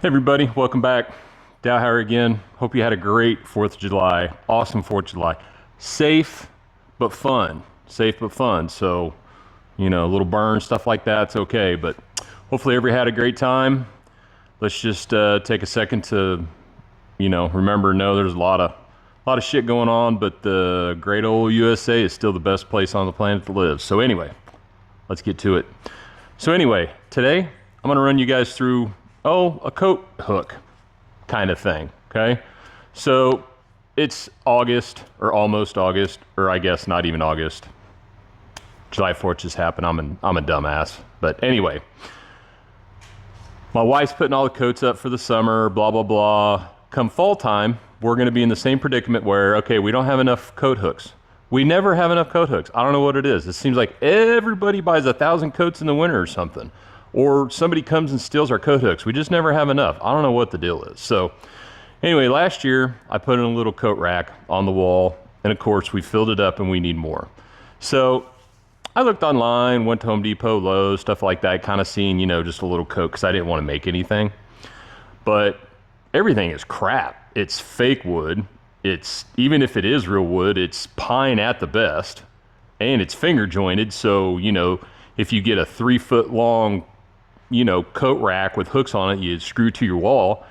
Hey everybody, welcome back. Dow again. Hope you had a great 4th of July. Awesome 4th of July. Safe but fun. Safe but fun. So, you know, a little burn, stuff like that's okay. But hopefully everybody had a great time. Let's just take a second to, remember, know there's a lot of shit going on, but the great old USA is still the best place on the planet to live. So anyway, let's get to it. So anyway, today I'm gonna run you guys through a coat hook kind of thing, okay? So it's August, or almost August, or I guess not even August. July 4th just happened. I'm a dumbass. But anyway, my wife's putting all the coats up for the summer, blah, blah, blah. Come fall time, we're gonna be in the same predicament where, okay, we don't have enough coat hooks. We never have enough coat hooks. I don't know what it is. It seems like everybody buys 1,000 coats in the winter or something. Or somebody comes and steals our coat hooks. We just never have enough. I don't know what the deal is. So anyway, last year I put in a little coat rack on the wall, and of course we filled it up and we need more. So I looked online, went to Home Depot, Lowe's, stuff like that, kind of seeing, just a little coat because I didn't want to make anything. But everything is crap. It's fake wood. Even if it is real wood, it's pine at the best, and it's finger jointed. So, if you get a 3-foot long coat rack with hooks on it, you screw to your wall,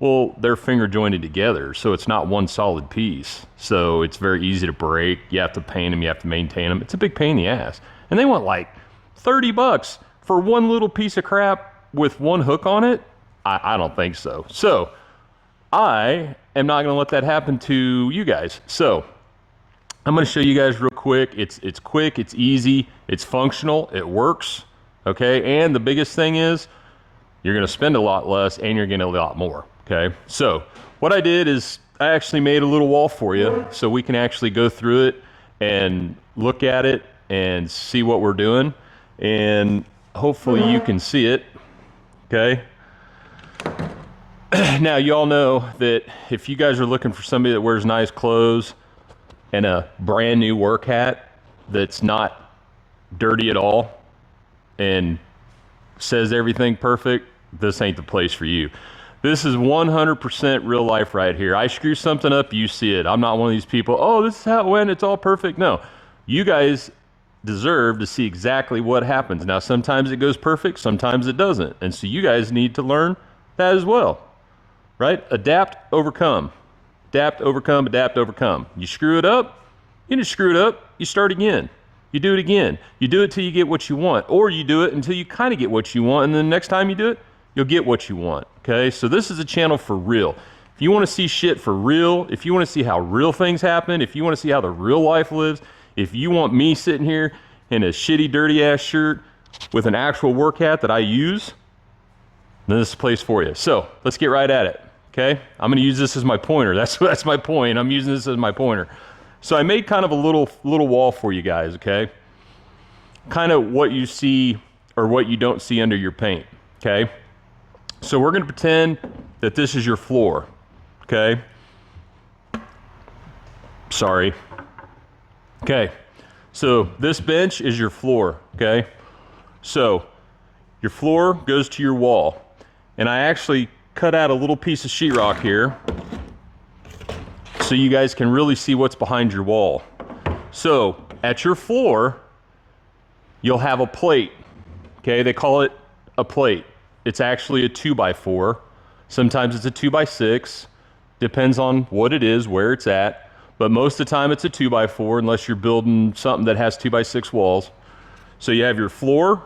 well, they're finger jointed together, so it's not one solid piece. So it's very easy to break. You have to paint them, you have to maintain them. It's a big pain in the ass. And they want like $30 for one little piece of crap with one hook on it? I don't think so. So I am not gonna let that happen to you guys. So I'm gonna show you guys real quick. It's quick, it's easy, it's functional, it works. Okay, and the biggest thing is you're gonna spend a lot less and you're getting a lot more, okay? So what I did is I actually made a little wall for you so we can actually go through it and look at it and see what we're doing. And hopefully you can see it, okay? Now you all know that if you guys are looking for somebody that wears nice clothes and a brand new work hat that's not dirty at all, and says everything perfect, this ain't the place for you. This is 100% real life right here. I screw something up, you see it. I'm not one of these people, oh, this is how it went, it's all perfect. No, you guys deserve to see exactly what happens. Now, sometimes it goes perfect, sometimes it doesn't. And so you guys need to learn that as well, right? Adapt, overcome. Adapt, overcome, adapt, overcome. You screw it up, you just screw it up, you start again. You do it again. You do it till you get what you want, or you do it until you kind of get what you want, and then the next time you do it, you'll get what you want, okay? So this is a channel for real. If you want to see shit for real, if you want to see how real things happen, if you want to see how the real life lives, if you want me sitting here in a shitty, dirty ass shirt with an actual work hat that I use, then this is the place for you. So let's get right at it, okay? I'm gonna use this as my pointer. That's my point. I'm using this as my pointer. So I made kind of a little wall for you guys, okay? Kind of what you see or what you don't see under your paint, okay? So we're gonna pretend that this is your floor, okay? Sorry. Okay, so this bench is your floor, okay? So your floor goes to your wall. And I actually cut out a little piece of sheetrock here so you guys can really see what's behind your wall. So at your floor, you'll have a plate, okay? They call it a plate. It's actually a 2x4. Sometimes it's a 2x6. Depends on what it is, where it's at. But most of the time it's a 2x4 unless you're building something that has 2x6 walls. So you have your floor,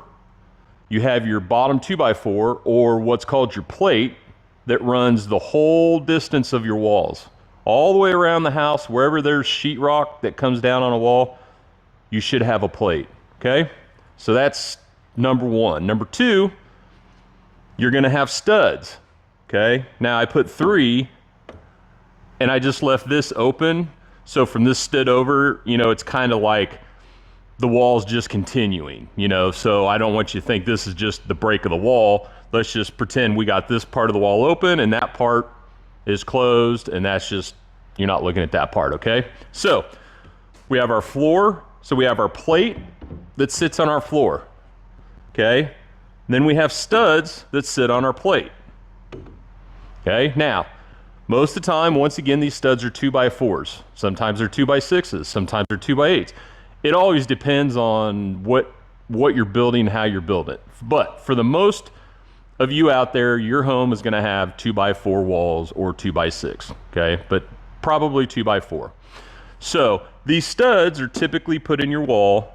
you have your bottom 2x4, or what's called your plate, that runs the whole distance of your walls. All the way around the house, wherever there's sheetrock that comes down on a wall, you should have a plate, okay? So that's number one. Number two, you're gonna have studs, okay? Now I put 3, and I just left this open, so from this stud over, it's kind of like the wall's just continuing, so I don't want you to think this is just the break of the wall. Let's just pretend we got this part of the wall open and that part is closed, and that's just, you're not looking at that part, okay? So we have our floor, so we have our plate that sits on our floor, okay? Then we have studs that sit on our plate. Okay, now, most of the time, once again, these studs are 2x4s. Sometimes they're 2x6s, sometimes they're 2x8s. It always depends on what you're building, how you're building it. But for the most of you out there, your home is gonna have 2x4 walls or 2x6, okay? But probably 2x4. So these studs are typically put in your wall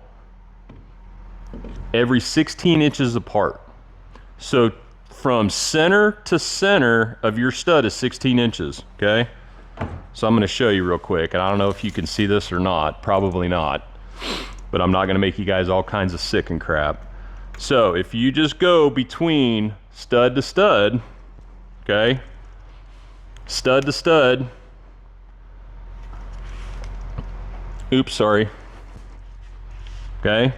every 16 inches apart. So from center to center of your stud is 16 inches, okay? So I'm gonna show you real quick, and I don't know if you can see this or not, probably not, but I'm not gonna make you guys all kinds of sick and crap. So if you just go between stud to stud, okay? Stud to stud. Oops, sorry. Okay?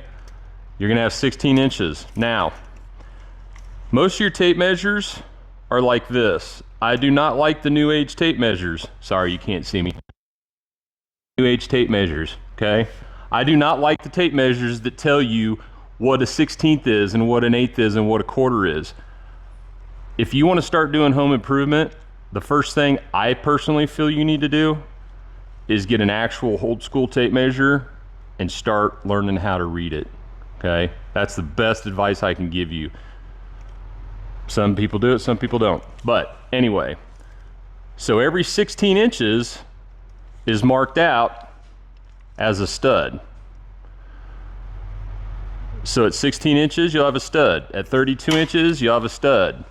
You're gonna have 16 inches. Now, most of your tape measures are like this. I do not like the new age tape measures. Sorry, you can't see me. New age tape measures, okay? I do not like the tape measures that tell you what a 16th is and what an 1/8 is and what a 1/4 is. If you want to start doing home improvement, the first thing I personally feel you need to do is get an actual old school tape measure and start learning how to read it, okay? That's the best advice I can give you. Some people do it, some people don't. But anyway, so every 16 inches is marked out as a stud. So at 16 inches, you'll have a stud. At 32 inches, you'll have a stud.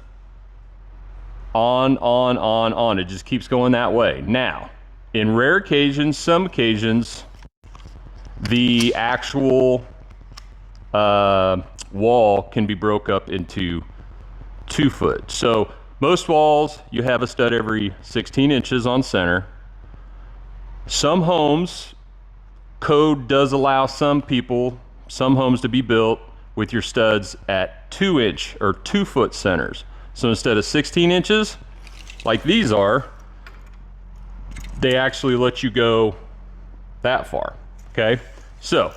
On. It just keeps going that way. Now, in rare occasions, some occasions, the actual wall can be broke up into 2 foot. So most walls, you have a stud every 16 inches on center. Some homes, code does allow some homes to be built with your studs at 2-inch or 2 foot centers. So instead of 16 inches, like these are, they actually let you go that far, okay? So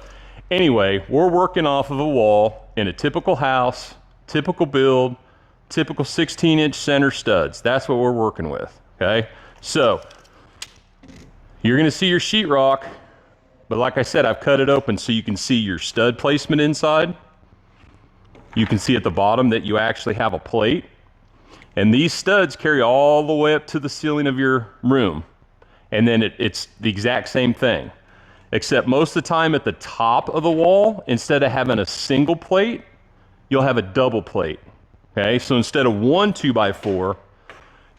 anyway, we're working off of a wall in a typical house, typical build, typical 16-inch center studs. That's what we're working with, okay? So you're gonna see your sheetrock, but like I said, I've cut it open so you can see your stud placement inside. You can see at the bottom that you actually have a plate. And these studs carry all the way up to the ceiling of your room. And then it's the exact same thing. Except most of the time at the top of the wall, instead of having a single plate, you'll have a double plate. Okay, so instead of one 2x4,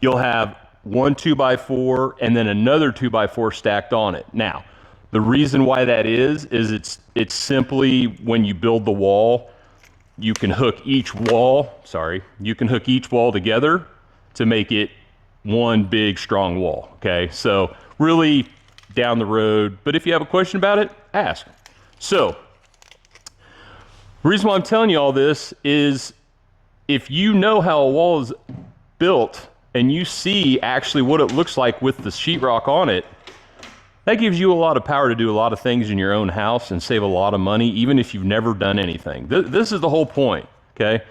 you'll have one 2x4 and then another 2x4 stacked on it. Now, the reason why that is it's simply when you build the wall, you can hook each wall together to make it one big strong wall, okay? So really down the road, but if you have a question about it, ask. So, the reason why I'm telling you all this is if you know how a wall is built and you see actually what it looks like with the sheetrock on it, that gives you a lot of power to do a lot of things in your own house and save a lot of money, even if you've never done anything. This is the whole point, okay?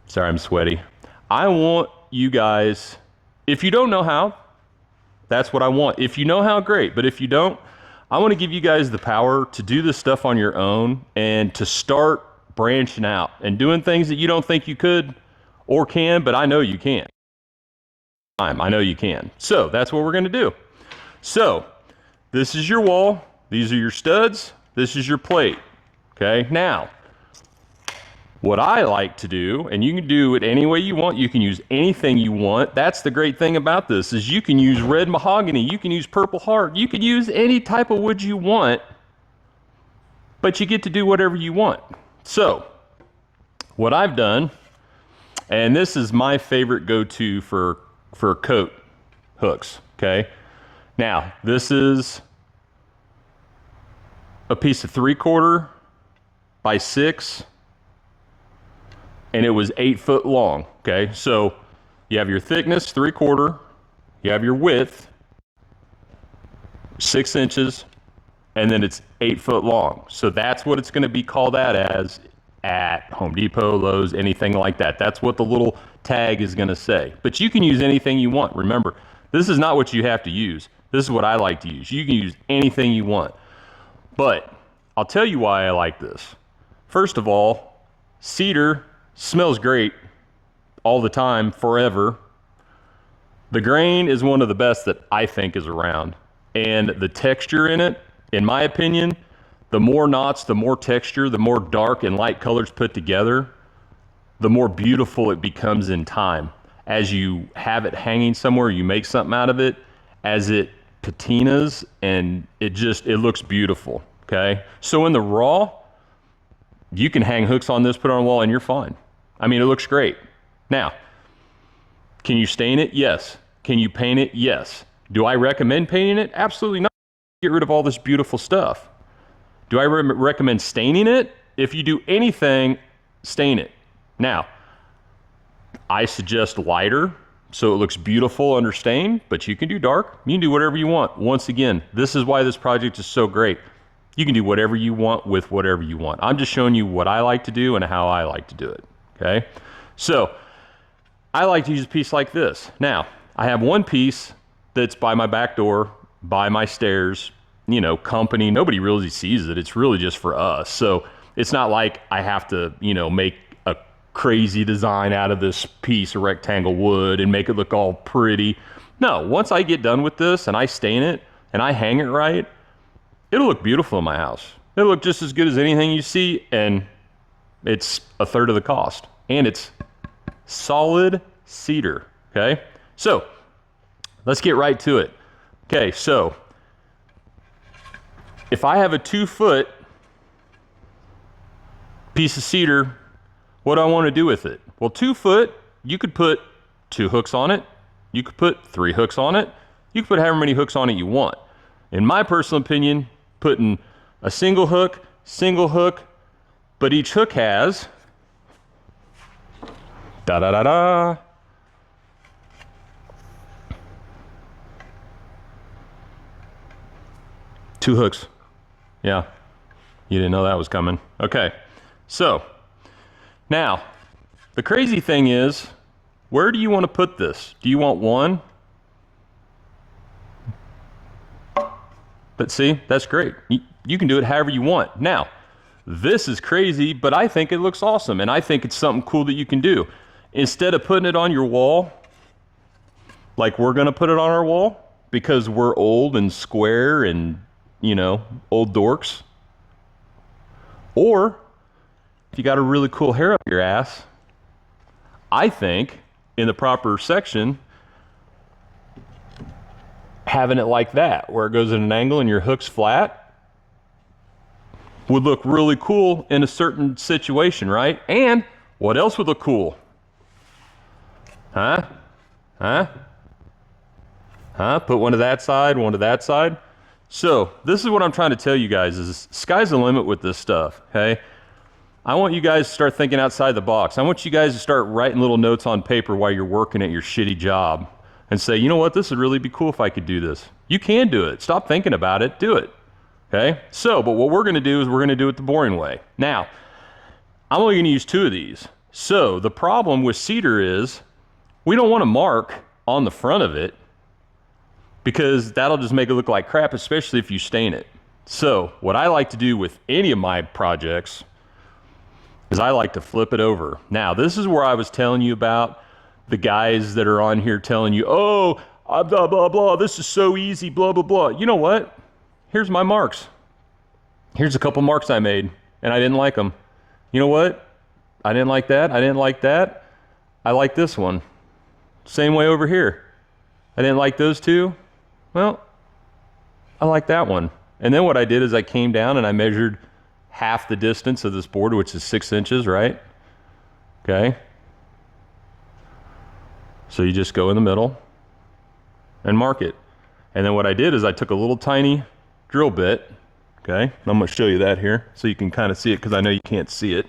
Sorry, I'm sweaty. I want you guys, if you don't know how, that's what I want. If you know how, great. But if you don't, I want to give you guys the power to do this stuff on your own and to start branching out and doing things that you don't think you could or can, but I know you can. I know you can. So that's what we're going to do. So this is your wall. These are your studs. This is your plate. Okay. Now, what I like to do, and you can do it any way you want. You can use anything you want. That's the great thing about this is you can use red mahogany. You can use purple heart. You can use any type of wood you want, but you get to do whatever you want. So what I've done, and this is my favorite go-to for coat hooks. Okay. Now, this is a piece of 3/4 by 6, and it was 8 foot long. Okay, so you have your thickness 3/4, you have your width 6 inches, and then it's 8 foot long. So that's what it's going to be called out as at Home Depot, Lowe's, anything like that. That's what the little tag is gonna say. But you can use anything you want. Remember, this is not what you have to use. This is what I like to use. You can use anything you want. But I'll tell you why I like this. First of all, cedar smells great all the time, forever. The grain is one of the best that I think is around. And the texture in it, in my opinion, the more knots, the more texture, the more dark and light colors put together, the more beautiful it becomes in time. As you have it hanging somewhere, you make something out of it, as it patinas, and it looks beautiful, okay? So in the raw, you can hang hooks on this, put it on a wall, and you're fine. I mean, it looks great. Now, can you stain it? Yes. Can you paint it? Yes. Do I recommend painting it? Absolutely not. Get rid of all this beautiful stuff. Do I recommend staining it? If you do anything, stain it. Now, I suggest lighter so it looks beautiful under stain, but you can do dark. You can do whatever you want. Once again, this is why this project is so great. You can do whatever you want with whatever you want. I'm just showing you what I like to do and how I like to do it, okay? So, I like to use a piece like this. Now, I have one piece that's by my back door, by my stairs, you know, company. Nobody really sees it. It's really just for us. So it's not like I have to, you know, make a crazy design out of this piece of rectangle wood and make it look all pretty. No, once I get done with this and I stain it and I hang it right, it'll look beautiful in my house. It'll look just as good as anything you see, and it's a third of the cost. And it's solid cedar, okay? So, let's get right to it. Okay, so, if I have a 2-foot piece of cedar, what do I want to do with it? Well, 2 foot, you could put 2 hooks on it. You could put 3 hooks on it. You could put however many hooks on it you want. In my personal opinion, putting a single hook, but each hook has da-da-da-da, two hooks. Yeah, you didn't know that was coming. Okay, so now the crazy thing is, where do you want to put this? Do you want one? But see, that's great. You can do it however you want. Now, this is crazy, but I think it looks awesome, and I think it's something cool that you can do. Instead of putting it on your wall, like we're gonna put it on our wall, because we're old and square and, you know, old dorks. Or, if you got a really cool hair up your ass, I think, in the proper section, having it like that, where it goes at an angle and your hook's flat, would look really cool in a certain situation, right? And what else would look cool? Huh? Put one to that side, one to that side. So this is what I'm trying to tell you guys is sky's the limit with this stuff, okay? I want you guys to start thinking outside the box. I want you guys to start writing little notes on paper while you're working at your shitty job and say, you know what, this would really be cool if I could do this. You can do it. Stop thinking about it, do it. Okay? So, but what we're gonna do is we're gonna do it the boring way. Now, I'm only gonna use 2 of these. So the problem with cedar is we don't want to mark on the front of it because that'll just make it look like crap, especially if you stain it. So what I like to do with any of my projects is I like to flip it over. Now, this is where I was telling you about the guys that are on here telling you, oh, blah, blah, blah, this is so easy, blah, blah, blah. You know what? Here's my marks. Here's a couple marks I made, and I didn't like them. You know what? I didn't like that. I didn't like that. I like this one. Same way over here. I didn't like those 2. Well, I like that one. And then what I did is I came down and I measured half the distance of this board, which is 6 inches, right? Okay. So you just go in the middle and mark it. And then what I did is I took a little tiny drill bit, okay? And I'm gonna show you that here so you can kind of see it because I know you can't see it.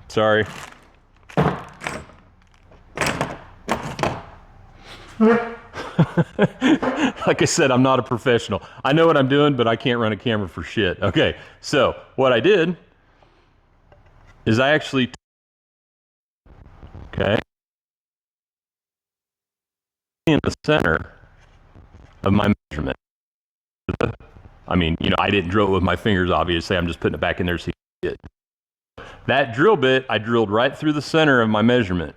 Sorry. Like I said, I'm not a professional. I know what I'm doing, but I can't run a camera for shit. Okay, so what I did is I actually, okay, in the center of my measurement. I mean, you know, I didn't drill it with my fingers, obviously. I'm just putting it back in there so you see it. That drill bit, I drilled right through the center of my measurement.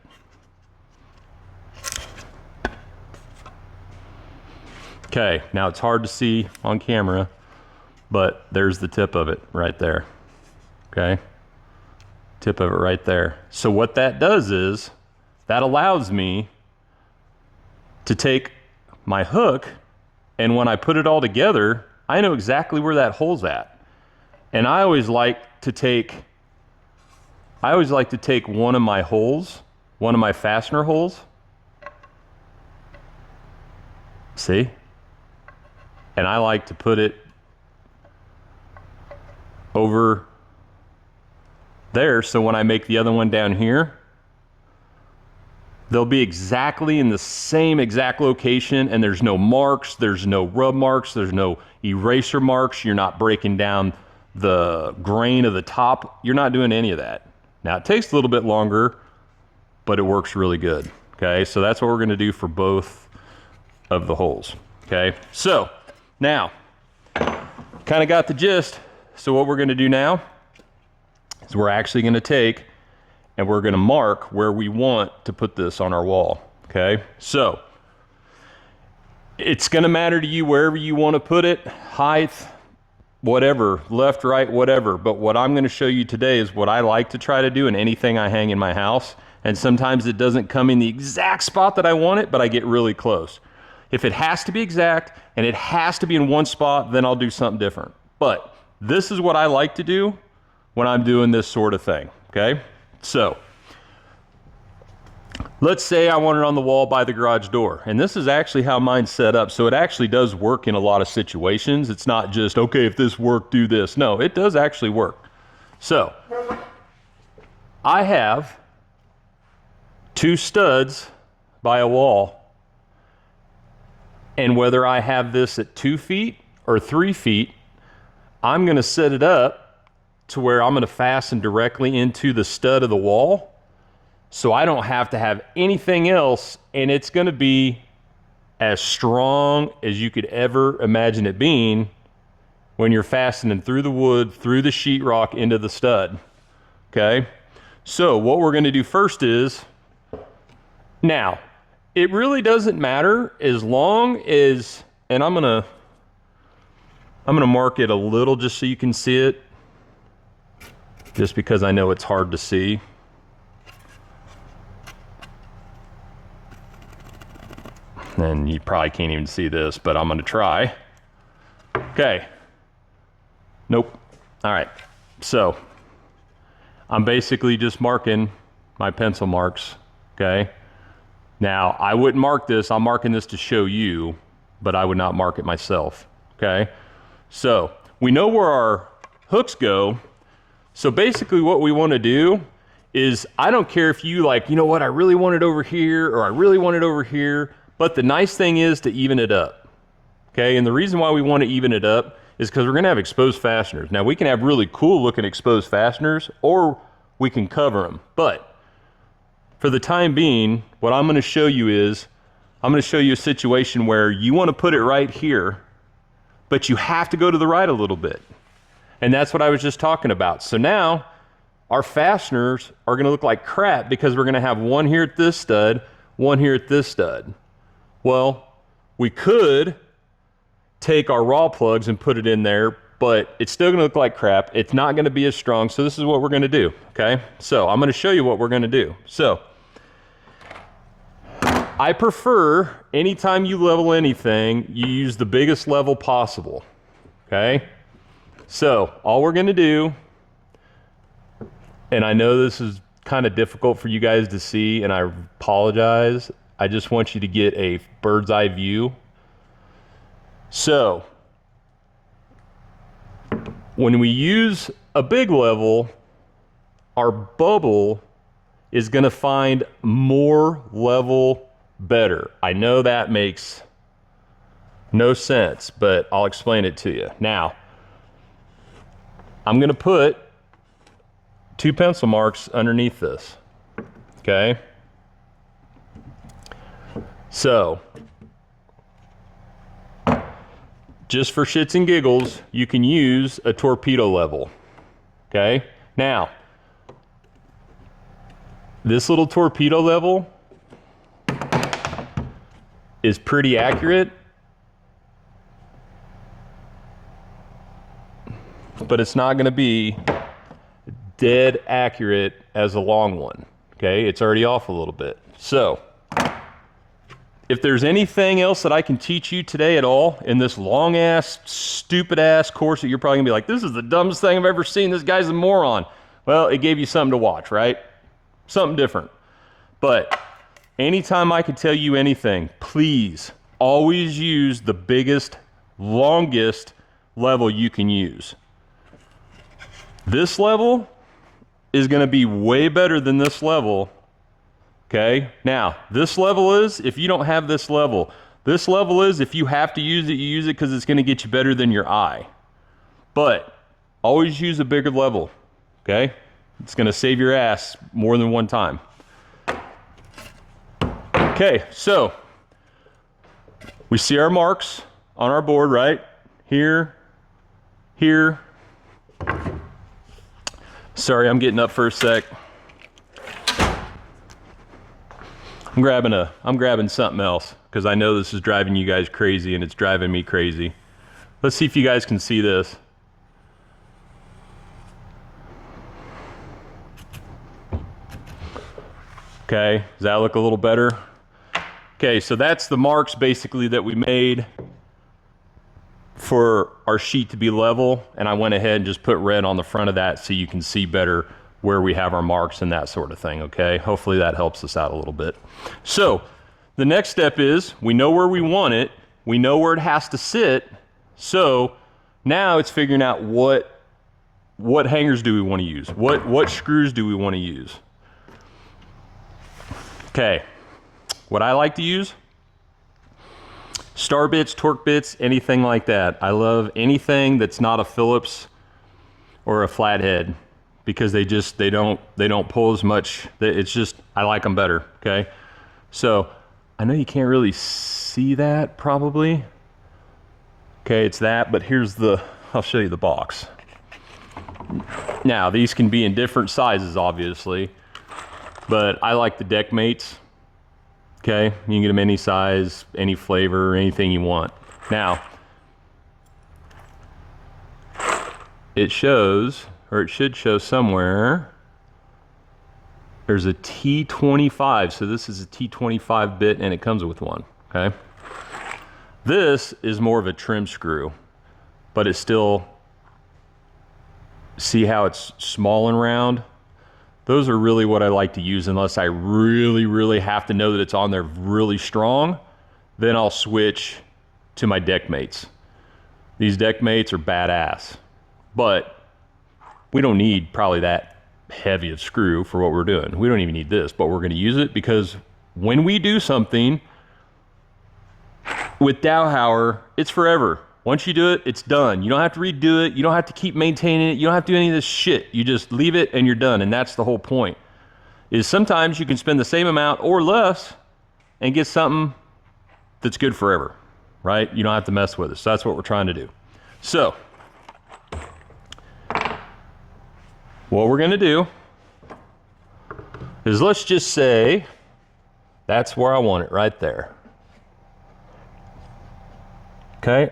Okay, now it's hard to see on camera, but there's the tip of it right there. Okay, tip of it right there. So what that does is, that allows me to take my hook, and when I put it all together, I know exactly where that hole's at. And I always like to take one of my holes, one of my fastener holes. See? And I like to put it over there, so when I make the other one down here, they'll be exactly in the same exact location, and there's no marks, there's no rub marks, there's no eraser marks, you're not breaking down the grain of the top, you're not doing any of that. Now it takes a little bit longer, but it works really good. Okay, so that's what we're gonna do for both of the holes. Okay, so now, kind of got the gist. So what we're gonna do now is we're actually gonna take and we're gonna mark where we want to put this on our wall, okay? So, it's gonna matter to you wherever you wanna put it, height, whatever, left, right, whatever. But what I'm gonna show you today is what I like to try to do in anything I hang in my house. And sometimes it doesn't come in the exact spot that I want it, but I get really close. If it has to be exact and it has to be in one spot, then I'll do something different. But this is what I like to do when I'm doing this sort of thing, okay? So, let's say I want it on the wall by the garage door. And this is actually how mine's set up. So it actually does work in a lot of situations. It's not just, okay, if this worked, do this. No, it does actually work. So, I have 2 studs by a wall. And whether I have this at 2 feet or 3 feet, I'm gonna set it up to where I'm gonna fasten directly into the stud of the wall, so I don't have to have anything else, and it's gonna be as strong as you could ever imagine it being when you're fastening through the wood, through the sheetrock into the stud, okay? So what we're gonna do first is, now, it really doesn't matter as long as, and I'm gonna mark it a little just so you can see it, just because I know it's hard to see. And you probably can't even see this, but I'm gonna try. Okay. Nope. All right. So, I'm basically just marking my pencil marks, okay? Now, I wouldn't mark this, I'm marking this to show you, but I would not mark it myself, okay? So, we know where our hooks go. So basically what we want to do is, I don't care if you like, you know what, I really want it over here, or I really want it over here, but the nice thing is to even it up, okay? And the reason why we want to even it up is because we're going to have exposed fasteners. Now we can have really cool looking exposed fasteners, or we can cover them. But for the time being, what I'm going to show you is, I'm going to show you a situation where you want to put it right here, but you have to go to the right a little bit. And that's what I was just talking about. So now our fasteners are gonna look like crap because we're gonna have one here at this stud, one here at this stud. Well, we could take our raw plugs and put it in there, but it's still gonna look like crap. It's not gonna be as strong. So this is what we're gonna do, okay? So I'm gonna show you what we're gonna do. So I prefer, anytime you level anything, you use the biggest level possible, okay? So all we're gonna do, and I know this is kind of difficult for you guys to see, and I apologize, I just want you to get a bird's eye view. So when we use a big level, our bubble is gonna find more level better. I know that makes no sense, but I'll explain it to you. Now, I'm gonna put 2 pencil marks underneath this, okay? So, just for shits and giggles, you can use a torpedo level, okay? Now, this little torpedo level is pretty accurate, but it's not gonna be dead accurate as a long one, okay? It's already off a little bit. So, if there's anything else that I can teach you today at all in this long ass, stupid ass course that you're probably gonna be like, this is the dumbest thing I've ever seen, this guy's a moron. Well, it gave you something to watch, right? Something different. But anytime I can tell you anything, please always use the biggest, longest level you can use. This level is gonna be way better than this level. Okay, now this level is if you don't have this level. This level is if you have to use it, you use it because it's going to get you better than your eye. But always use a bigger level, okay? It's going to save your ass more than one time. Okay, so we see our marks on our board, right? Here, here. Sorry, I'm getting up for a sec. I'm grabbing something else because I know this is driving you guys crazy and it's driving me crazy. Let's see if you guys can see this. Okay, does that look a little better? Okay, so that's the marks basically that we made for our sheet to be level, and I went ahead and just put red on the front of that so you can see better where we have our marks and that sort of thing, okay? Hopefully that helps us out a little bit. So the next step is we know where we want it, we know where it has to sit, so now it's figuring out what hangers do we want to use, what screws do we want to use. Okay, what I like to use, star bits, torque bits, anything like that. I love anything that's not a Phillips or a flathead, because they don't pull as much. It's just, I like them better, okay? So, I know you can't really see that probably. Okay, it's that, but I'll show you the box. Now, these can be in different sizes, obviously, but I like the deck mates, okay? You can get them any size, any flavor, anything you want. Now, it shows, or it should show somewhere, there's a T25, so this is a T25 bit and it comes with one, okay? This is more of a trim screw, but it's still, see how it's small and round? Those are really what I like to use unless I really, really have to know that it's on there really strong, then I'll switch to my deck mates. These deck mates are badass, but we don't need probably that heavy of screw for what we're doing. We don't even need this, but we're gonna use it because when we do something with Dowhauer, it's forever. Once you do it, it's done. You don't have to redo it. You don't have to keep maintaining it. You don't have to do any of this shit. You just leave it and you're done. And that's the whole point, is sometimes you can spend the same amount or less and get something that's good forever, right? You don't have to mess with it. So that's what we're trying to do. So, what we're gonna do is, let's just say that's where I want it, right there. Okay?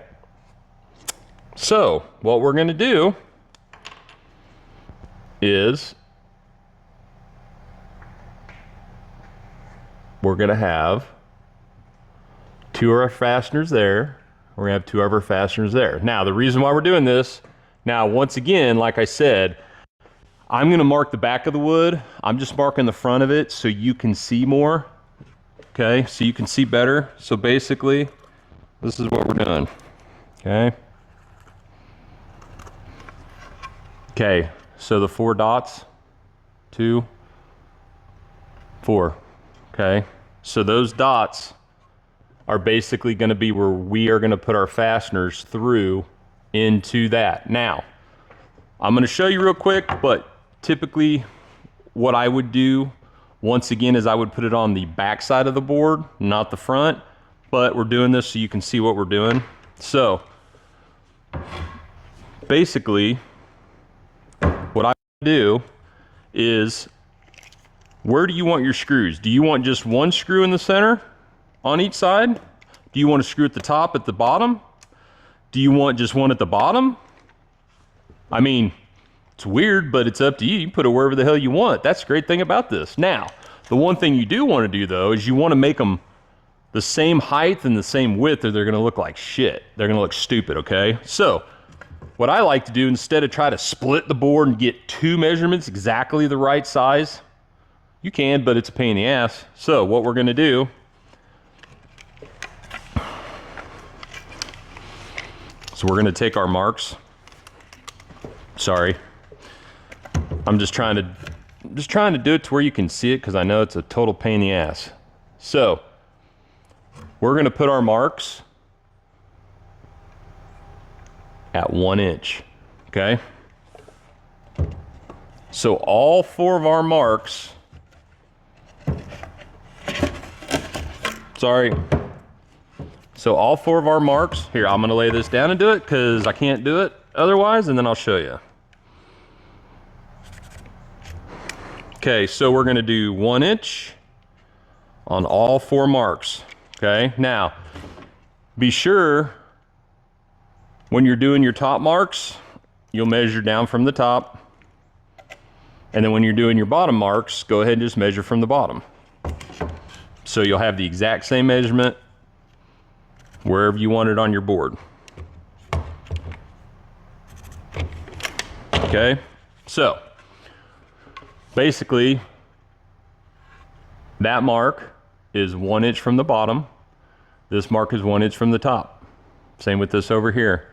So, what we're gonna do is we're gonna have 2 of our fasteners there. We're gonna have 2 of our fasteners there. Now, the reason why we're doing this, now, once again, like I said, I'm gonna mark the back of the wood. I'm just marking the front of it so you can see more, okay? So you can see better. So basically, this is what we're doing, okay? Okay, so the 4 dots, 2, 4, okay? So those dots are basically gonna be where we are gonna put our fasteners through into that. Now, I'm gonna show you real quick, but typically what I would do, once again, is I would put it on the back side of the board, not the front, but we're doing this so you can see what we're doing. So basically what I do is, where do you want your screws? Do you want just one screw in the center on each side? Do you want a screw at the top, at the bottom? Do you want just one at the bottom? I mean, it's weird, but it's up to you. You put it wherever the hell you want. That's the great thing about this. Now, the one thing you do want to do though is you want to make them the same height and the same width, or they're going to look like shit. They're going to look stupid, okay? So what I like to do, instead of try to split the board and get two measurements exactly the right size, you can, but it's a pain in the ass. So what we're going to do, so we're going to take our marks. Sorry, I'm just trying to do it to where you can see it, because I know it's a total pain in the ass. So we're going to put our marks at 1 inch. Okay, so all 4 of our marks, so all 4 of our marks, here, I'm going to lay this down and do it because I can't do it otherwise, and then I'll show you. Okay, so we're going to do 1 inch on all 4 marks. Okay, now be sure when you're doing your top marks, you'll measure down from the top, and then when you're doing your bottom marks, go ahead and just measure from the bottom. So you'll have the exact same measurement wherever you want it on your board. Okay, so basically that mark is 1 inch from the bottom. This mark is 1 inch from the top. Same with this over here.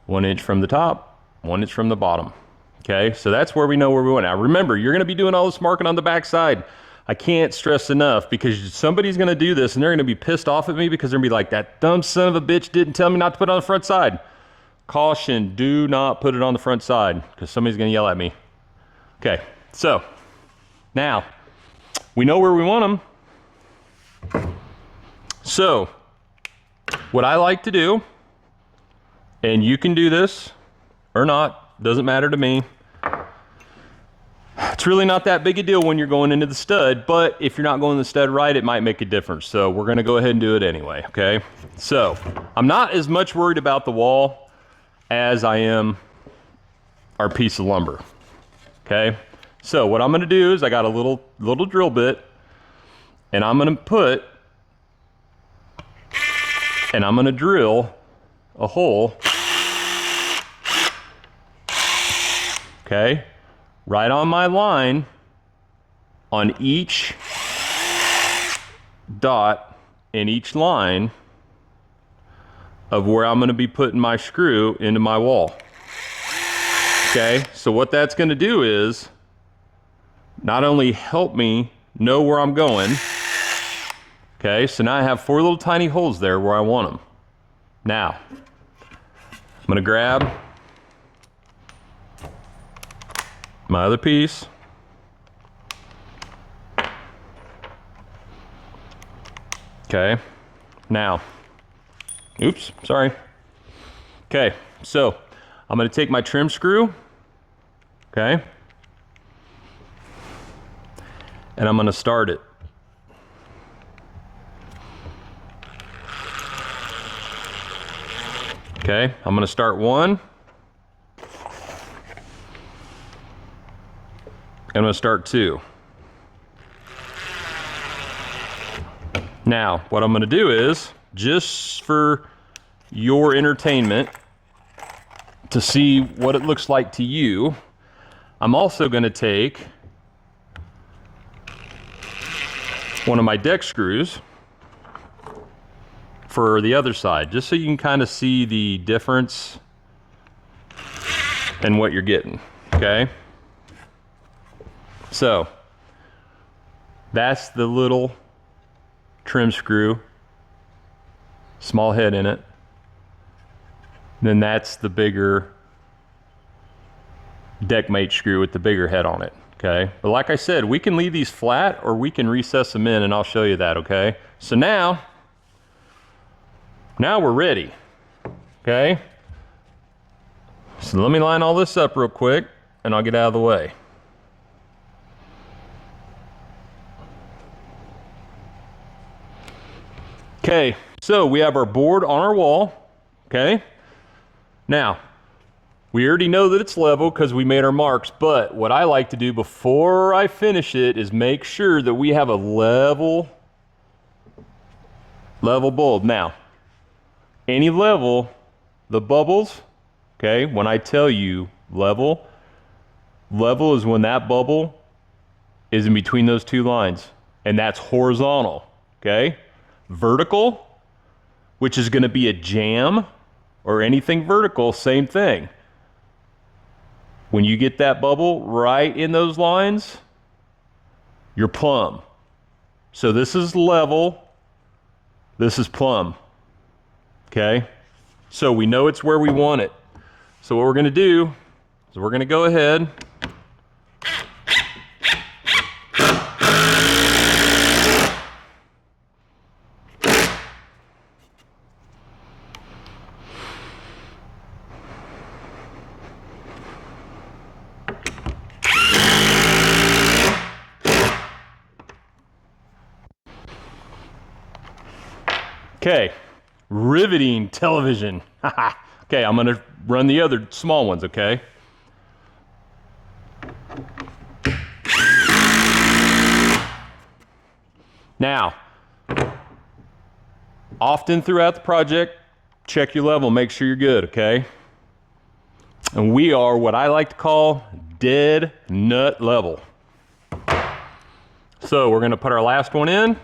1 inch from the top, 1 inch from the bottom. Okay, so that's where we know where we want. Now remember, you're gonna be doing all this marking on the back side. I can't stress enough, because somebody's gonna do this and they're gonna be pissed off at me because they're gonna be like, that dumb son of a bitch didn't tell me not to put it on the front side. Caution, do not put it on the front side, because somebody's gonna yell at me. Okay, so now we know where we want them. So what I like to do, and you can do this or not, doesn't matter to me. It's really not that big a deal when you're going into the stud, but if you're not going the stud right, it might make a difference. So we're gonna go ahead and do it anyway, okay? So I'm not as much worried about the wall as I am our piece of lumber, okay? So what I'm gonna do is, I got a little drill bit, and I'm gonna drill a hole, okay, right on my line on each dot in each line of where I'm going to be putting my screw into my wall. Okay, so what that's going to do is not only help me know where I'm going, okay, so now I have 4 little tiny holes there where I want them. Now I'm going to grab my other piece, okay, now, oops, sorry. Okay, so I'm going to take my trim screw, okay, and I'm going to start it. Okay, I'm going to start 1. I'm going to start 2. Now, what I'm going to do is, just for your entertainment, to see what it looks like to you, I'm also going to take one of my deck screws for the other side, just so you can kind of see the difference in what you're getting, okay? So that's the little trim screw, small head in it. Then that's the bigger deck mate screw with the bigger head on it, okay? But like I said, we can leave these flat or we can recess them in, and I'll show you that, okay? So now we're ready, okay? So let me line all this up real quick and I'll get out of the way. Okay, so we have our board on our wall, okay? Now, we already know that it's level because we made our marks, but what I like to do before I finish it is make sure that we have a level bulb. Now, any level, the bubbles, okay, when I tell you level is when that bubble is in between those two lines, and that's horizontal, okay? Vertical, which is going to be a jam or anything vertical, same thing. When you get that bubble right in those lines, you're plumb. So this is level, this is plumb, okay? So we know it's where we want it. So what we're going to do is we're going to go ahead okay, riveting television. Okay, I'm gonna run the other small ones, okay? Now, often throughout the project, check your level, make sure you're good, okay? And we are what I like to call dead nut level. So we're gonna put our last one in.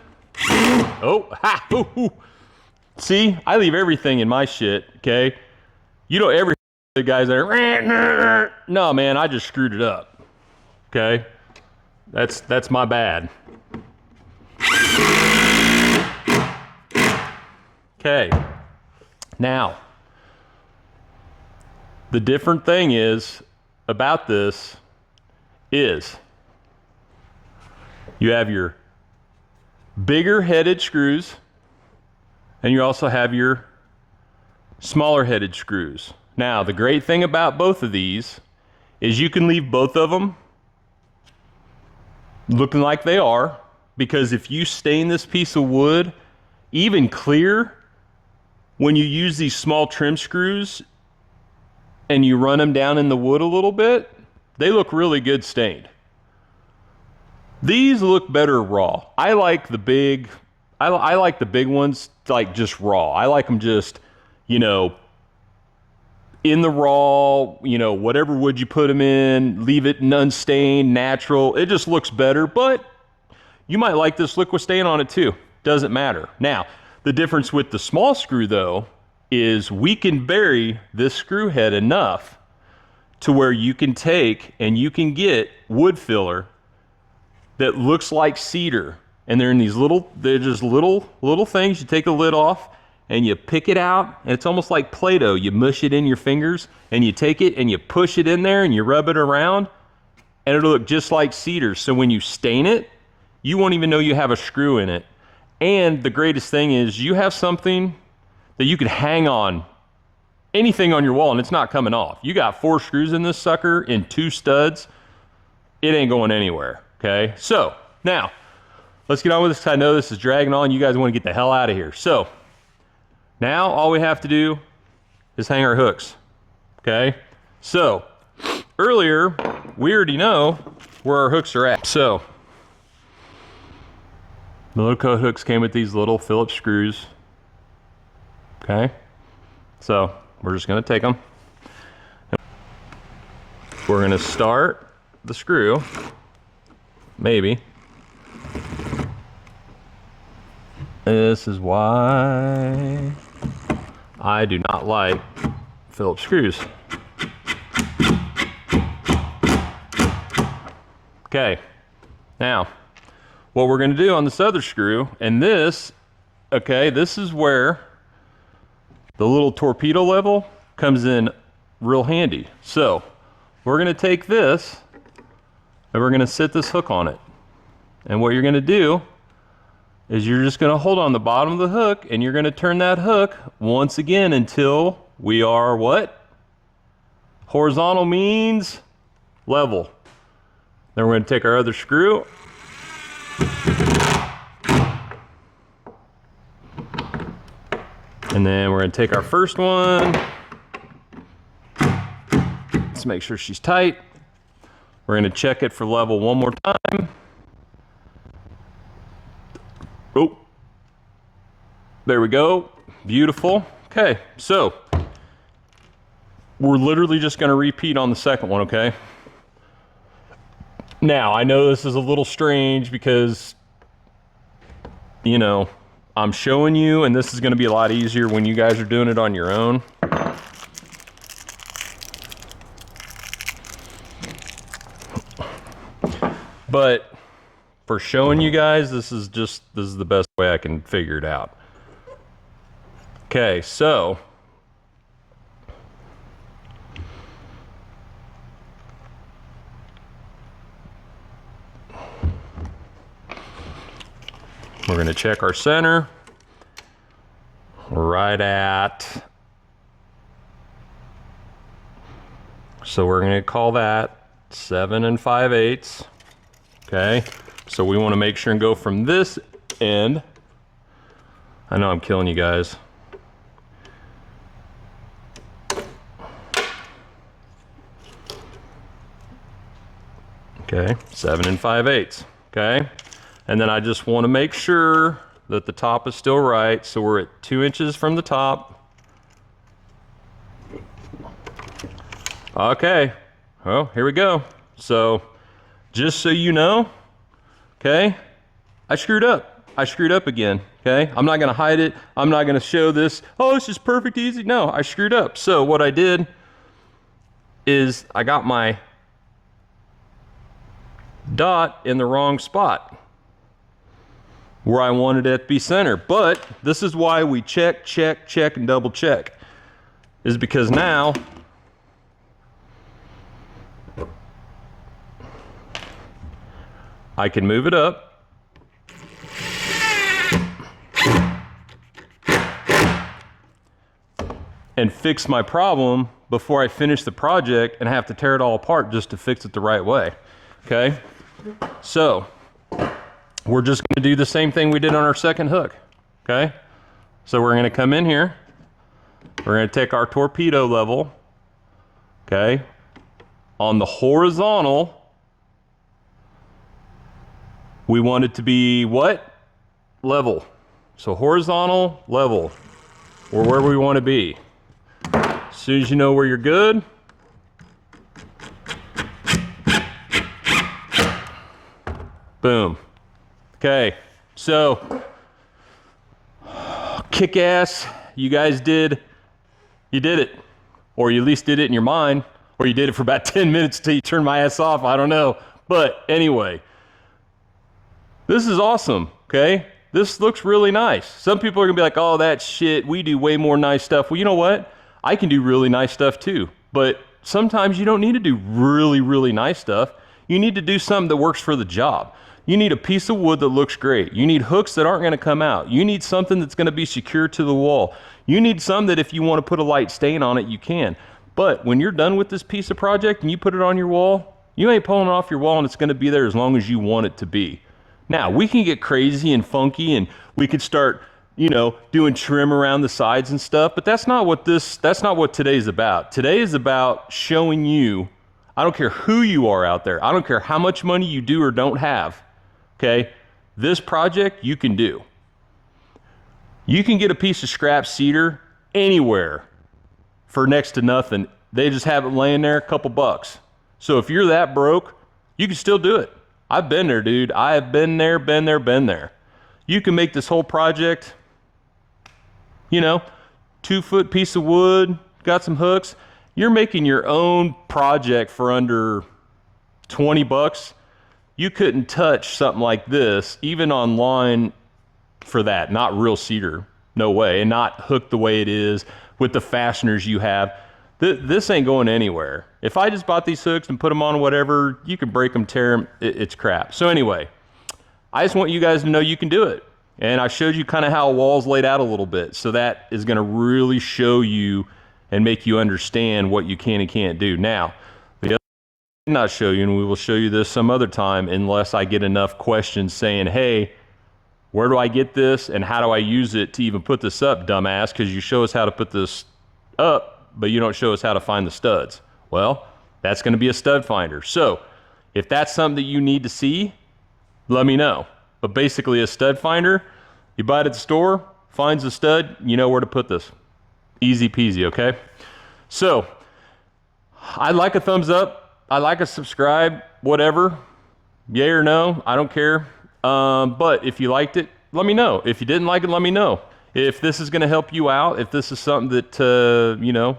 Oh, ha, ooh, ooh. See, I leave everything in my shit, okay? You know, every the guys there, no man, I just screwed it up, okay? That's my bad. Okay, now, the different thing is about this is you have your bigger headed screws, and you also have your smaller headed screws. Now, the great thing about both of these is you can leave both of them looking like they are, because if you stain this piece of wood even clear, when you use these small trim screws and you run them down in the wood a little bit, they look really good stained. These look better raw. I like the big ones like just raw. I like them just, you know, in the raw, you know, whatever wood you put them in, leave it unstained, natural. It just looks better, but you might like this liquid stain on it too. Doesn't matter. Now, the difference with the small screw though is we can bury this screw head enough to where you can take and you can get wood filler that looks like cedar. And they're in these they're just little things. You take the lid off and you pick it out, and it's almost like Play-Doh. You mush it in your fingers and you take it and you push it in there and you rub it around and it'll look just like cedar. So when you stain it, you won't even know you have a screw in it. And the greatest thing is you have something that you can hang on anything on your wall and it's not coming off. You got 4 screws in this sucker and 2 studs. It ain't going anywhere, okay? So now, let's get on with this because I know this is dragging on. You guys want to get the hell out of here. So now all we have to do is hang our hooks, okay? So earlier, we already know where our hooks are at. So the little coat hooks came with these little Phillips screws, okay? So we're just gonna take them. We're gonna start the screw, maybe. This is why I do not like Phillips screws. Okay, now what we're going to do on this other screw, and this, okay, this is where the little torpedo level comes in real handy. So we're gonna take this and we're gonna sit this hook on it. And what you're gonna do is you're just gonna hold on the bottom of the hook and you're gonna turn that hook once again until we are what? Horizontal means level. Then we're gonna take our other screw. And then we're gonna take our first one. Let's make sure she's tight. We're gonna check it for level one more time. Oh, there we go, beautiful. Okay, so we're literally just gonna repeat on the second one, okay? Now, I know this is a little strange because, you know, I'm showing you, and this is gonna be a lot easier when you guys are doing it on your own. But for showing you guys, this is the best way I can figure it out. Okay, so we're gonna check our center right at, so we're gonna call that 7 5/8. Okay, so we want to make sure and go from this end. I know I'm killing you guys. Okay, 7 5/8. Okay, and then I just want to make sure that the top is still right. So we're at 2 inches from the top. Okay, well, here we go. So just so you know, okay, I screwed up. I screwed up again, okay? I'm not gonna hide it. I'm not gonna show this, oh, it's just perfect, easy. No, I screwed up. So what I did is I got my dot in the wrong spot where I wanted it to be center. But this is why we check, check, check, and double check, is because now I can move it up and fix my problem before I finish the project and have to tear it all apart just to fix it the right way. Okay, so we're just going to do the same thing we did on our second hook. Okay, so we're going to come in here, we're going to take our torpedo level, okay, on the horizontal. We want it to be what? Level. So horizontal, level, or where we want to be. As soon as you know where you're good, boom. Okay, so kick ass, you guys did, you did it. Or you at least did it in your mind, or you did it for about 10 minutes till you turned my ass off, I don't know. But anyway, this is awesome, okay? This looks really nice. Some people are gonna be like, oh, that shit, we do way more nice stuff. Well, you know what? I can do really nice stuff too. But sometimes you don't need to do really, really nice stuff. You need to do something that works for the job. You need a piece of wood that looks great. You need hooks that aren't gonna come out. You need something that's gonna be secure to the wall. You need some that if you wanna put a light stain on it, you can. But when you're done with this piece of project and you put it on your wall, you ain't pulling it off your wall and it's gonna be there as long as you want it to be. Now, we can get crazy and funky and we could start, you know, doing trim around the sides and stuff, but that's not what today's about. Today is about showing you, I don't care who you are out there, I don't care how much money you do or don't have, okay? This project you can do. You can get a piece of scrap cedar anywhere for next to nothing. They just have it laying there, a couple bucks. So if you're that broke, you can still do it. I've been there, dude. I have been there, been there, been there. You can make this whole project, you know, 2-foot piece of wood, got some hooks. You're making your own project for under 20 bucks. You couldn't touch something like this, even online for that. Not real cedar, no way. And not hooked the way it is with the fasteners you have. This ain't going anywhere. If I just bought these hooks and put them on whatever, you can break them, tear them, it's crap. So anyway, I just want you guys to know you can do it. And I showed you kind of how a wall's laid out a little bit. So that is gonna really show you and make you understand what you can and can't do. Now, the other thing I did not show you, and we will show you this some other time unless I get enough questions saying, hey, where do I get this and how do I use it to even put this up, dumbass? Because you show us how to put this up, but you don't show us how to find the studs. Well, that's gonna be a stud finder. So if that's something that you need to see, let me know. But basically a stud finder, you buy it at the store, finds the stud, you know where to put this. Easy peasy, okay? So, I'd like a thumbs up, I like a subscribe, whatever. Yay or no, I don't care. But if you liked it, let me know. If you didn't like it, let me know. If this is gonna help you out, if this is something that, you know,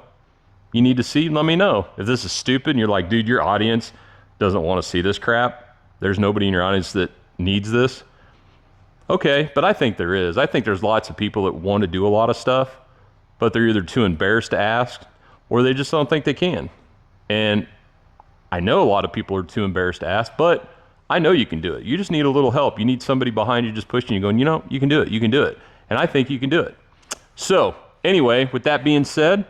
you need to see, let me know. If this is stupid and you're like, dude, your audience doesn't wanna see this crap, there's nobody in your audience that needs this. Okay, but I think there is. I think there's lots of people that want to do a lot of stuff, but they're either too embarrassed to ask or they just don't think they can. And I know a lot of people are too embarrassed to ask, but I know you can do it. You just need a little help. You need somebody behind you just pushing you going, you know, you can do it, you can do it. And I think you can do it. So anyway, with that being said,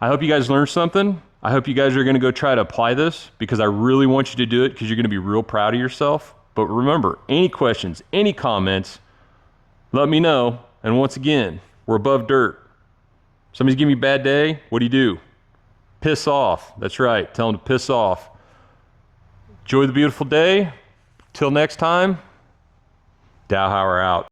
I hope you guys learned something. I hope you guys are gonna go try to apply this because I really want you to do it because you're gonna be real proud of yourself. But remember, any questions, any comments, let me know. And once again, we're above dirt. Somebody's giving you a bad day, what do? Piss off. That's right, tell them to piss off. Enjoy the beautiful day. Till next time, Dowhauer out.